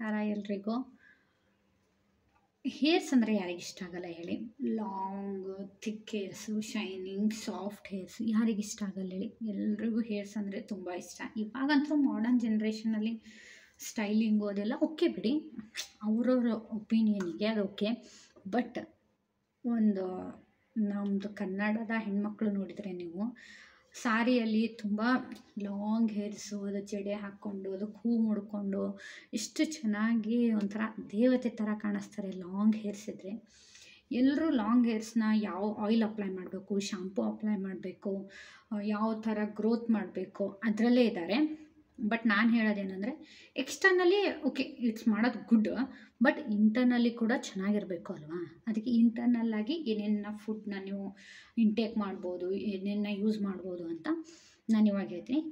ನಮಸ್ಕಾರ ಎಲ್ರಿಗೂ. ಹೇರ್ಸ್ ಅಂದರೆ ಯಾರಿಗಿಷ್ಟ ಆಗಲ್ಲ ಹೇಳಿ? Long thick hairs, shining soft hairs ಯಾರಿಗಿಷ್ಟ ಆಗಲ್ಲ ಹೇಳಿ? ಎಲ್ರಿಗೂ ಹೇರ್ಸ್ ಅಂದರೆ ತುಂಬ ಇಷ್ಟ. ಇವಾಗಂತೂ ಮಾಡರ್ನ್ ಜನ್ರೇಷನಲ್ಲಿ ಸ್ಟೈಲಿಂಗು ಅದೆಲ್ಲ ಓಕೆ ಬಿಡಿ, ಅವ್ರವ್ರ ಒಪಿನಿಯನಿಗೆ ಅದು ಓಕೆ. ಬಟ್ ಒಂದು ನಮ್ಮದು ಕನ್ನಡದ ಹೆಣ್ಮಕ್ಳು ನೋಡಿದರೆ ನೀವು ಸಾರಿಯಲ್ಲಿ ತುಂಬ ಲಾಂಗ್ ಹೇರ್ಸು, ಅದು ಜಡೆ ಹಾಕ್ಕೊಂಡು ಅದಕ್ಕೆ ಹೂ ಮುಡ್ಕೊಂಡು ಎಷ್ಟು ಚೆನ್ನಾಗಿ ಒಂಥರ ದೇವತೆ ಥರ ಕಾಣಿಸ್ತಾರೆ ಲಾಂಗ್ ಹೇರ್ಸ್ ಇದ್ದರೆ. ಎಲ್ಲರೂ ಲಾಂಗ್ ಹೇರ್ಸ್ನ ಯಾವ ಆಯಿಲ್ ಅಪ್ಲೈ ಮಾಡಬೇಕು, ಶಾಂಪೂ ಅಪ್ಲೈ ಮಾಡಬೇಕು, ಯಾವ ಥರ ಗ್ರೋತ್ ಮಾಡಬೇಕು ಅದರಲ್ಲೇ ಇದ್ದಾರೆ. ಬಟ್ ನಾನು ಹೇಳೋದೇನೆಂದರೆ ಎಕ್ಸ್ಟರ್ನಲ್ಲಿ ಓಕೆ ಇಟ್ಸ್ ಮಾಡೋದು ಗುಡ್, ಬಟ್ ಇಂಟರ್ನಲ್ಲಿ ಕೂಡ ಚೆನ್ನಾಗಿರಬೇಕು ಅಲ್ವಾ? ಅದಕ್ಕೆ ಇಂಟರ್ನಲ್ಲಾಗಿ ಏನೇನು ಫುಡ್ನ ನೀವು ಇಂಟೇಕ್ ಮಾಡ್ಬೋದು, ಏನೇನು ಯೂಸ್ ಮಾಡ್ಬೋದು ಅಂತ ನಾನು ಇವಾಗ ಹೇಳ್ತೀನಿ.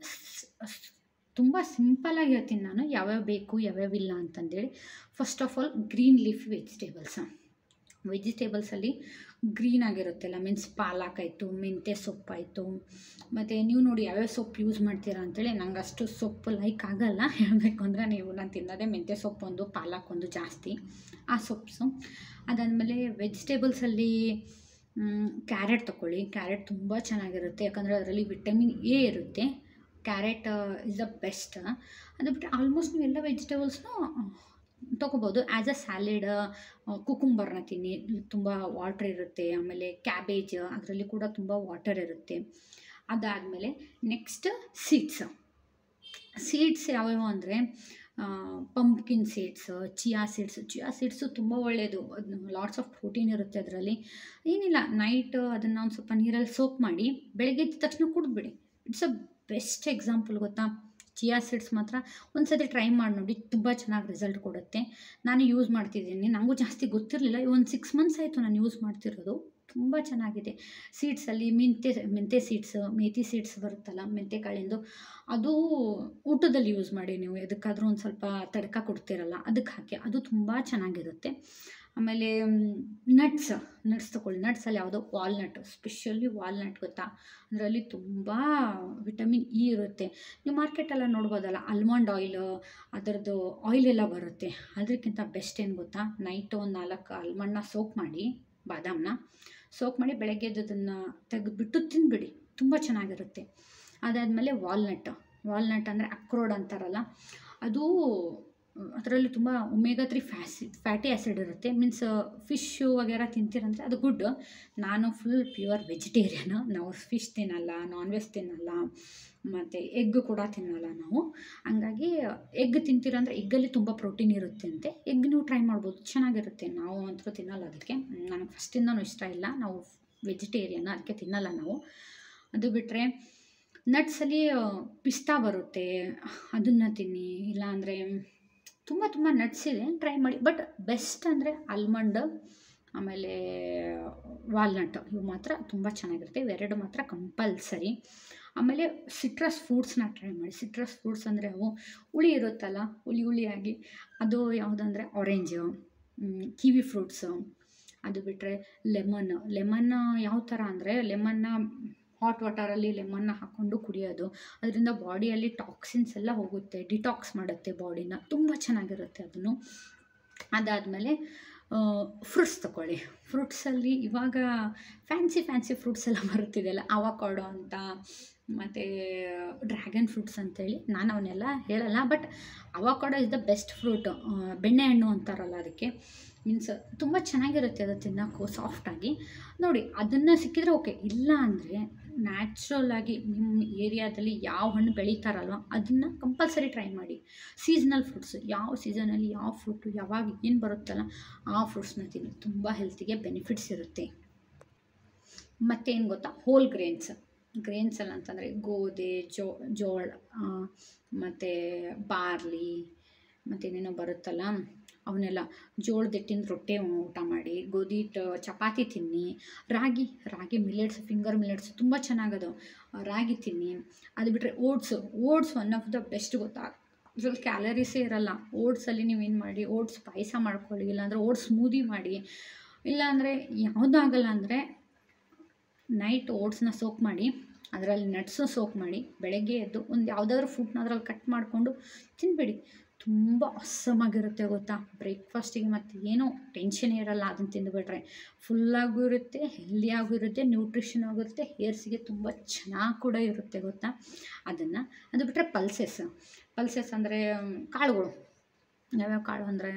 ತುಂಬ ಸಿಂಪಲಾಗಿ ಹೇಳ್ತೀನಿ ನಾನು, ಯಾವ್ಯಾವ ಬೇಕು ಯಾವ್ಯಾವ ಇಲ್ಲ ಅಂತಂದೇಳಿ. First of all green leaf ವೆಜಿಟೇಬಲ್ಸಲ್ಲಿ ಗ್ರೀನ್ ಆಗಿರುತ್ತಲ್ಲ, ಮೀನ್ಸ್ ಪಾಲಕ್ ಆಯಿತು, ಮೆಂತ್ಯ ಸೊಪ್ಪಾಯಿತು. ಮತ್ತು ನೀವು ನೋಡಿ ಯಾವ್ಯಾವ ಸೊಪ್ಪು ಯೂಸ್ ಮಾಡ್ತೀರಾ ಅಂತೇಳಿ. ನಂಗೆ ಅಷ್ಟು ಸೊಪ್ಪು ಲೈಕ್ ಆಗಲ್ಲ ಹೇಳಬೇಕು ಅಂದರೆ. ನಾನು ತಿನ್ನೋದೇ ಮೆಂತ್ಯ ಸೊಪ್ಪೊಂದು, ಪಾಲಕ್ ಒಂದು ಜಾಸ್ತಿ, ಆ ಸೊಪ್ಪು. ಅದಾದಮೇಲೆ ವೆಜಿಟೇಬಲ್ಸಲ್ಲಿ ಕ್ಯಾರೆಟ್ ತೊಗೊಳ್ಳಿ. ಕ್ಯಾರೆಟ್ ತುಂಬ ಚೆನ್ನಾಗಿರುತ್ತೆ, ಯಾಕಂದರೆ ಅದರಲ್ಲಿ ವಿಟಮಿನ್ ಎ ಇರುತ್ತೆ. Carrot is the best. ಅದು ಬಿಟ್ಟರೆ ಆಲ್ಮೋಸ್ಟ್ ನೀವು ಎಲ್ಲ ವೆಜಿಟೇಬಲ್ಸ್ನೂ ತೊಗೋಬೋದು ಆ್ಯಸ್ ಅ ಸ್ಯಾಲೆಡ್. ಕುಕುಂಬರ್ನ ತಿನ್ನಿ, ತುಂಬ ವಾಟರ್ ಇರುತ್ತೆ. ಆಮೇಲೆ ಕ್ಯಾಬೇಜ್, ಅದರಲ್ಲಿ ಕೂಡ ತುಂಬ ವಾಟರ್ ಇರುತ್ತೆ. ಅದಾದಮೇಲೆ ನೆಕ್ಸ್ಟ್ ಸೀಡ್ಸ್ ಯಾವ್ಯಾವ ಅಂದರೆ ಪಂಪ್ಕಿನ್ ಸೀಡ್ಸ್, ಚಿಯಾ ಸೀಡ್ಸು ತುಂಬ ಒಳ್ಳೆಯದು. ಲಾಟ್ಸ್ ಆಫ್ ಪ್ರೋಟೀನ್ ಇರುತ್ತೆ ಅದರಲ್ಲಿ. ಏನಿಲ್ಲ, ನೈಟ್ ಅದನ್ನು ಒಂದು ಸ್ವಲ್ಪ ನೀರಲ್ಲಿ ಸೋಪ್ ಮಾಡಿ ಬೆಳಗ್ಗೆ ಎದ್ದ ತಕ್ಷಣ ಕುಡಿದ್ಬಿಡಿ. ಇಟ್ಸ್ ಅ ಬೆಸ್ಟ್ ಎಕ್ಸಾಂಪಲ್, ಗೊತ್ತಾ? ಚಿಯಾ ಸೀಡ್ಸ್ ಮಾತ್ರ ಒಂದು ಸತಿ ಟ್ರೈ ಮಾಡಿ ನೋಡಿ, ತುಂಬ ಚೆನ್ನಾಗಿ ರಿಸಲ್ಟ್ ಕೊಡುತ್ತೆ. ನಾನು ಯೂಸ್ ಮಾಡ್ತಿದ್ದೀನಿ, ನನಗೂ ಜಾಸ್ತಿ ಗೊತ್ತಿರಲಿಲ್ಲ. ಒಂದು 6 ಮಂತ್ಸ್ ಆಯಿತು ನಾನು ಯೂಸ್ ಮಾಡ್ತಿರೋದು. ತುಂಬ ಚೆನ್ನಾಗಿದೆ. ಸೀಡ್ಸಲ್ಲಿ ಮೆಂತ್ಯ ಸೀಡ್ಸ್, ಮೇಥಿ ಸೀಡ್ಸ್ ಬರುತ್ತಲ್ಲ, ಮೆಂತ್ಯ ಕಾಳಿಂದು, ಅದು ಊಟದಲ್ಲಿ ಯೂಸ್ ಮಾಡಿ ನೀವು. ಎದಕ್ಕಾದರೂ ಒಂದು ಸ್ವಲ್ಪ ತಡ್ಕ ಕೊಡ್ತಿರಲ್ಲ ಅದಕ್ಕೆ ಹಾಕಿ, ಅದು ತುಂಬ ಚೆನ್ನಾಗಿರುತ್ತೆ. ಆಮೇಲೆ ನಟ್ಸ್ ತೊಗೊಳ್ಳಿ. ನಟ್ಸಲ್ಲಿ ಯಾವುದೋ ವಾಲ್ನಟ್, ಸ್ಪೆಷಲಿ ವಾಲ್ನಟ್, ಗೊತ್ತಾ? ಅದರಲ್ಲಿ ತುಂಬ ವಿಟಮಿನ್ ಇ ಇರುತ್ತೆ. ನೀವು ಮಾರ್ಕೆಟೆಲ್ಲ ನೋಡ್ಬೋದಲ್ಲ, ಆಲ್ಮಂಡ್ ಆಯಿಲ್, ಅದರದ್ದು ಆಯಿಲೆಲ್ಲ ಬರುತ್ತೆ. ಅದಕ್ಕಿಂತ ಬೆಸ್ಟ್ ಏನು ಗೊತ್ತಾ? ನೈಟು ಒಂದು 4 ಆಲ್ಮಂಡ್ನ ಸೋಕ್ ಮಾಡಿ, ಬಾದಾಮನ್ನ ಸೋಕ್ ಮಾಡಿ ಬೆಳಗ್ಗೆ ಅದನ್ನು ತೆಗೆದುಬಿಟ್ಟು ತಿಂದುಬಿಡಿ, ತುಂಬ ಚೆನ್ನಾಗಿರುತ್ತೆ. ಅದಾದಮೇಲೆ ವಾಲ್ನಟ್ ಅಂದರೆ ಅಕ್ರೋಡ್ ಅಂತಾರಲ್ಲ, ಅದು ಅದರಲ್ಲಿ ತುಂಬ ಒಮೆಗಾ 3 ಫ್ಯಾಟಿ ಆ್ಯಸಿಡ್ ಇರುತ್ತೆ. ಮೀನ್ಸ್ ಫಿಶ್ಶು ವಗೇರ ತಿಂತೀರಂದರೆ ಅದು ಗುಡ್. ನಾನು ಫುಲ್ ಪ್ಯೂರ್ ವೆಜಿಟೇರಿಯನ್. ನಾವು ಫಿಶ್ ತಿನ್ನಲ್ಲ, ನಾನ್ ವೆಜ್ ತಿನ್ನಲ್ಲ, ಮತ್ತು ಎಗ್ ಕೂಡ ತಿನ್ನಲ್ಲ ನಾವು. ಹಂಗಾಗಿ ಎಗ್ ತಿಂತೀರಂದರೆ ಎಗ್ಗಲ್ಲಿ ತುಂಬ ಪ್ರೋಟೀನ್ ಇರುತ್ತೆ ಅಂತೆ. ಎಗ್ ನೀವು ಟ್ರೈ ಮಾಡ್ಬೋದು, ಚೆನ್ನಾಗಿರುತ್ತೆ. ನಾವು ಅಂತೂ ತಿನ್ನಲ್ಲ, ಅದಕ್ಕೆ ನನಗೆ ಫಸ್ಟಿಂದನೂ ಇಷ್ಟ ಇಲ್ಲ. ನಾವು ವೆಜಿಟೇರಿಯನ್, ಅದಕ್ಕೆ ತಿನ್ನಲ್ಲ ನಾವು. ಅದು ಬಿಟ್ಟರೆ ನಟ್ಸಲ್ಲಿ ಪಿಸ್ತಾ ಬರುತ್ತೆ, ಅದನ್ನು ತಿನ್ನಿ. ಇಲ್ಲಾಂದರೆ ತುಂಬ ನಟ್ಸ್ ಇದೆ, ಟ್ರೈ ಮಾಡಿ. ಬಟ್ ಬೆಸ್ಟ್ ಅಂದರೆ ಆಲ್ಮಂಡ್ ಆಮೇಲೆ ವಾಲ್ನಟ್, ಇವು ಮಾತ್ರ ತುಂಬ ಚೆನ್ನಾಗಿರುತ್ತೆ. ಇವೆರಡು ಮಾತ್ರ ಕಂಪಲ್ಸರಿ. ಆಮೇಲೆ ಸಿಟ್ರಸ್ ಫ್ರೂಟ್ಸ್ನ ಟ್ರೈ ಮಾಡಿ. ಸಿಟ್ರಸ್ ಫ್ರೂಟ್ಸ್ ಅಂದರೆ ಅವು ಹುಳಿ ಇರುತ್ತಲ್ಲ, ಹುಳಿಯಾಗಿ, ಅದು ಯಾವುದಂದರೆ ಆರೆಂಜು, ಕಿವಿ ಫ್ರೂಟ್ಸು. ಅದು ಬಿಟ್ಟರೆ ಲೆಮನ್ ಯಾವ ಥರ ಅಂದರೆ, ಲೆಮನ್ನ ಹಾಟ್ ವಾಟರಲ್ಲಿ ಲೆಮನ್ನ ಹಾಕ್ಕೊಂಡು ಕುಡಿಯೋದು. ಅದರಿಂದ ಬಾಡಿಯಲ್ಲಿ ಟಾಕ್ಸಿನ್ಸ್ ಎಲ್ಲ ಹೋಗುತ್ತೆ, ಡಿಟಾಕ್ಸ್ ಮಾಡುತ್ತೆ ಬಾಡಿನ, ತುಂಬ ಚೆನ್ನಾಗಿರುತ್ತೆ ಅದನ್ನು. ಅದಾದಮೇಲೆ ಫ್ರೂಟ್ಸ್ ತೊಗೊಳ್ಳಿ. ಫ್ರೂಟ್ಸಲ್ಲಿ ಇವಾಗ ಫ್ಯಾನ್ಸಿ ಫ್ರೂಟ್ಸ್ ಎಲ್ಲ ಬರುತ್ತಿದೆಯಲ್ಲ, ಅವಕಾಡೋ ಅಂತ, ಮತ್ತು ಡ್ರ್ಯಾಗನ್ ಫ್ರೂಟ್ಸ್ ಅಂತೇಳಿ. ನಾನು ಅವನ್ನೆಲ್ಲ ಹೇಳಲ್ಲ, but avocado is the best fruit. ಬೆಣ್ಣೆಹಣ್ಣು ಅಂತಾರಲ್ಲ ಅದಕ್ಕೆ. ಮೀನ್ಸ್ ತುಂಬ ಚೆನ್ನಾಗಿರುತ್ತೆ ಅದು ತಿನ್ನೋಕ್ಕೂ, ಸಾಫ್ಟಾಗಿ. ನೋಡಿ, ಅದನ್ನು ಸಿಕ್ಕಿದರೆ ಓಕೆ. ಇಲ್ಲ ಅಂದರೆ ನ್ಯಾಚುರಲ್ಲಾಗಿ ನಿಮ್ಮ ಏರಿಯಾದಲ್ಲಿ ಯಾವ ಹಣ್ಣು ಬೆಳೀತಾರಲ್ವ ಅದನ್ನು ಕಂಪಲ್ಸರಿ ಟ್ರೈ ಮಾಡಿ. ಸೀಸನಲ್ ಫ್ರೂಟ್ಸ್, ಯಾವ ಸೀಸನಲ್ಲಿ ಯಾವ ಫ್ರೂಟು ಯಾವಾಗ ಏನು ಬರುತ್ತಲ್ಲ ಆ ಫ್ರೂಟ್ಸ್ನ ತಿನ್ನಿ, ತುಂಬ ಹೆಲ್ತಿಗೆ ಬೆನಿಫಿಟ್ಸ್ ಇರುತ್ತೆ. ಮತ್ತೇನು ಗೊತ್ತಾ? ಹೋಲ್ ಗ್ರೇನ್ಸಲ್ಲಿ ಅಂತಂದರೆ ಗೋಧಿ, ಜೋಳ, ಮತ್ತು ಬಾರ್ಲಿ, ಮತ್ತೇನೇನೋ ಬರುತ್ತಲ್ಲ ಅವನ್ನೆಲ್ಲ. ಜೋಳದ ಹಿಟ್ಟಿನ ರೊಟ್ಟಿ ಊಟ ಮಾಡಿ, ಗೋಧಿ ಹಿಟ್ಟು ಚಪಾತಿ ತಿನ್ನಿ. ರಾಗಿ ಮಿಲೆಟ್ಸ್, ಫಿಂಗರ್ ಮಿಲೆಟ್ಸ್ ತುಂಬ ಚೆನ್ನಾಗದು, ರಾಗಿ ತಿನ್ನಿ. ಅದು ಬಿಟ್ಟರೆ oats one of the best, ಗೊತ್ತಾ? ಇದ್ರಲ್ಲಿ ಕ್ಯಾಲರೀಸೇ ಇರಲ್ಲ. ಓಟ್ಸಲ್ಲಿ ನೀವೇನು ಮಾಡಿ, ಓಟ್ಸ್ ಪಾಯಸ ಮಾಡ್ಕೊಳ್ಳಿ, ಇಲ್ಲಾಂದರೆ ಓಟ್ಸ್ ಸ್ಮೂದಿ ಮಾಡಿ. ಇಲ್ಲಾಂದರೆ ಯಾವುದಾಗಲ್ಲ ಅಂದರೆ ನೈಟ್ ಓಟ್ಸ್ನ ಸೋಕ್ ಮಾಡಿ, ಅದರಲ್ಲಿ ನಟ್ಸು ಸೋಕ್ ಮಾಡಿ, ಬೆಳಗ್ಗೆ ಎದ್ದು ಒಂದು ಯಾವುದಾದ್ರೂ ಫ್ರೂಟ್ನ ಅದ್ರಲ್ಲಿ ಕಟ್ ಮಾಡಿಕೊಂಡು ತಿನ್ಬಿಡಿ. ತುಂಬ ಅಸ್ಸಮಾಗಿರುತ್ತೆ ಗೊತ್ತಾ. ಬ್ರೇಕ್ಫಾಸ್ಟಿಗೆ ಮತ್ತು ಏನೂ ಟೆನ್ಷನೇ ಇರಲ್ಲ ಅದನ್ನು ತಿಂದುಬಿಟ್ರೆ. ಫುಲ್ಲಾಗೂ ಇರುತ್ತೆ, ಹೆಲ್ದಿಯಾಗೂ ಇರುತ್ತೆ, ನ್ಯೂಟ್ರಿಷನ್ ಆಗಿರುತ್ತೆ, ಹೇರ್ಸಿಗೆ ತುಂಬ ಚೆನ್ನಾಗಿ ಕೂಡ ಇರುತ್ತೆ ಗೊತ್ತಾ. ಅದನ್ನು ಅದು ಬಿಟ್ಟರೆ ಪಲ್ಸಸ್ ಅಂದರೆ ಕಾಳುಗಳು. ಯಾವ್ಯಾವ ಕಾಳು ಅಂದರೆ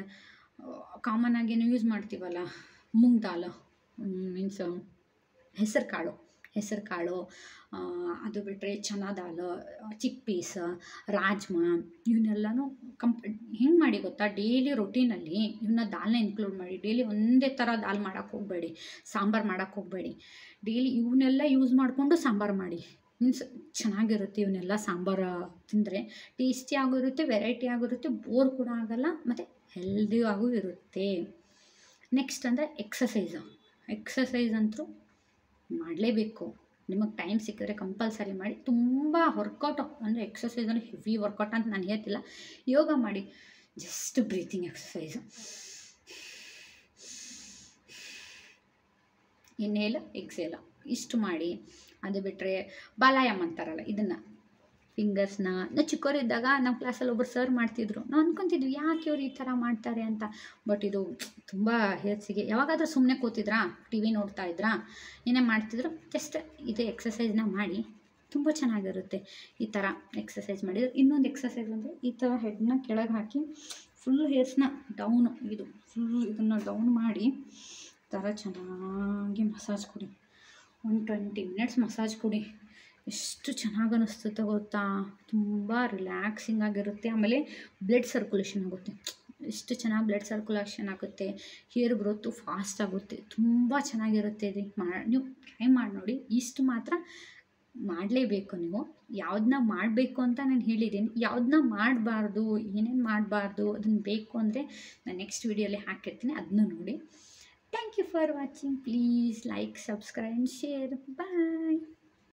ಕಾಮನ್ನಾಗಿ ನಾವು ಯೂಸ್ ಮಾಡ್ತೀವಲ್ಲ, ಮೂಂಗ್ ದಾಲ್, ಮೀನ್ಸ್ ಹೆಸರು ಕಾಳು, ಅದು ಬಿಟ್ಟರೆ ಚನಾ ದಾಲ್, ಚಿಕ್ ಪೀಸ್, ರಾಜ್ಮಾ, ಇವನ್ನೆಲ್ಲನೂ ಹೆಂಗೆ ಮಾಡಿ ಗೊತ್ತಾ, ಡೈಲಿ ರೊಟೀನಲ್ಲಿ ಇವನ್ನ ದಾಲ್ನ ಇನ್ಕ್ಲೂಡ್ ಮಾಡಿ. ಡೈಲಿ ಒಂದೇ ಥರ ದಾಲ್ ಮಾಡೋಕ್ಕೆ ಹೋಗಬೇಡಿ, ಸಾಂಬಾರು ಮಾಡೋಕ್ಕೆ ಹೋಗಬೇಡಿ. ಡೈಲಿ ಇವನ್ನೆಲ್ಲ ಯೂಸ್ ಮಾಡಿಕೊಂಡು ಸಾಂಬಾರು ಮಾಡಿ. ಮೀನ್ಸ್ ಚೆನ್ನಾಗಿರುತ್ತೆ. ಇವನ್ನೆಲ್ಲ ಸಾಂಬಾರು ತಿಂದರೆ ಟೇಸ್ಟಿಯಾಗೂ ಇರುತ್ತೆ, ವೆರೈಟಿ ಆಗಿರುತ್ತೆ, ಬೋರ್ ಕೂಡ ಆಗೋಲ್ಲ, ಮತ್ತು ಹೆಲ್ದಿಯಾಗೂ ಇರುತ್ತೆ. ನೆಕ್ಸ್ಟ್ ಅಂದರೆ ಎಕ್ಸಸೈಸ್ ಅಂತೂ ಮಾಡಲೇಬೇಕು. ನಿಮಗೆ ಟೈಮ್ ಸಿಕ್ಕಿದ್ರೆ ಕಂಪಲ್ಸರಿ ಮಾಡಿ. ತುಂಬ ವರ್ಕೌಟು ಅಂದರೆ ಎಕ್ಸಸೈಸ್ ಅಂದರೆ ಹೆವಿ ವರ್ಕೌಟ್ ಅಂತ ನಾನು ಹೇಳ್ತಿಲ್ಲ, ಯೋಗ ಮಾಡಿ. Just breathing exercise, inhale exhale ಇಷ್ಟು ಮಾಡಿ. ಅದು ಬಿಟ್ಟರೆ ಬಾಲಾಯಾಮ ಅಂತಾರಲ್ಲ, ಇದನ್ನು ಫಿಂಗರ್ಸ್ನ ನಾವು ಚಿಕ್ಕವರಿದ್ದಾಗ ನಮ್ಮ ಕ್ಲಾಸಲ್ಲಿ ಒಬ್ಬರು ಸರ್ ಮಾಡ್ತಿದ್ರು. ನಾವು ಅಂದ್ಕೊತಿದ್ವಿ ಯಾಕೆ ಇವ್ರು ಈ ಥರ ಮಾಡ್ತಾರೆ ಅಂತ. ಬಟ್ ಇದು ತುಂಬ ಹೇರ್ಸಿಗೆ. ಯಾವಾಗಾದರೂ ಸುಮ್ಮನೆ ಕೂತಿದ್ರಾ, ಟಿ ವಿ ನೋಡ್ತಾ ಇದ್ರಾ, ಏನೇ ಮಾಡ್ತಿದ್ರು, ಜಸ್ಟ್ ಇದೇ ಎಕ್ಸಸೈಸ್ನ ಮಾಡಿ. ತುಂಬ ಚೆನ್ನಾಗಿರುತ್ತೆ ಈ ಥರ ಎಕ್ಸಸೈಸ್ ಮಾಡಿದರೆ. ಇನ್ನೊಂದು ಎಕ್ಸಸೈಸ್ ಅಂದರೆ ಈ ಥರ ಹೆಡ್ನ ಕೆಳಗೆ ಹಾಕಿ ಫುಲ್ ಹೇರ್ಸ್ನ ಡೌನು, ಇದನ್ನು ಡೌನ್ ಮಾಡಿ ಈ ಥರ ಚೆನ್ನಾಗಿ ಮಸಾಜ್ ಕೊಡಿ. 120 ಮಿನಿಟ್ಸ್ ಮಸಾಜ್ ಕೊಡಿ. ಎಷ್ಟು ಚೆನ್ನಾಗಿ ಅನ್ನಿಸ್ತದೆ ಗೊತ್ತಾ. ತುಂಬ ರಿಲ್ಯಾಕ್ಸಿಂಗ್ ಆಗಿರುತ್ತೆ. ಆಮೇಲೆ ಬ್ಲಡ್ ಸರ್ಕ್ಯುಲೇಷನ್ ಆಗುತ್ತೆ. ಎಷ್ಟು ಚೆನ್ನಾಗಿ ಬ್ಲಡ್ ಸರ್ಕ್ಯುಲೇಷನ್ ಆಗುತ್ತೆ. ಹೇರ್ ಗ್ರೋತು ಫಾಸ್ಟ್ ಆಗುತ್ತೆ. ತುಂಬ ಚೆನ್ನಾಗಿರುತ್ತೆ. ಇದು ನೀವು ಟ್ರೈ ಮಾಡಿ ನೋಡಿ. ಇಷ್ಟು ಮಾತ್ರ ಮಾಡಲೇಬೇಕು ನೀವು. ಯಾವುದನ್ನ ಮಾಡಬೇಕು ಅಂತ ನಾನು ಹೇಳಿದ್ದೀನಿ, ಯಾವುದನ್ನ ಮಾಡಬಾರ್ದು, ಏನೇನು ಮಾಡಬಾರ್ದು, ಅದನ್ನು ಬೇಕು ಅಂದರೆ ನಾನು ನೆಕ್ಸ್ಟ್ ವೀಡಿಯೋಲಿ ಹಾಕಿರ್ತೀನಿ, ಅದನ್ನು ನೋಡಿ. Thank you for watching. Please like, subscribe, share. Bye.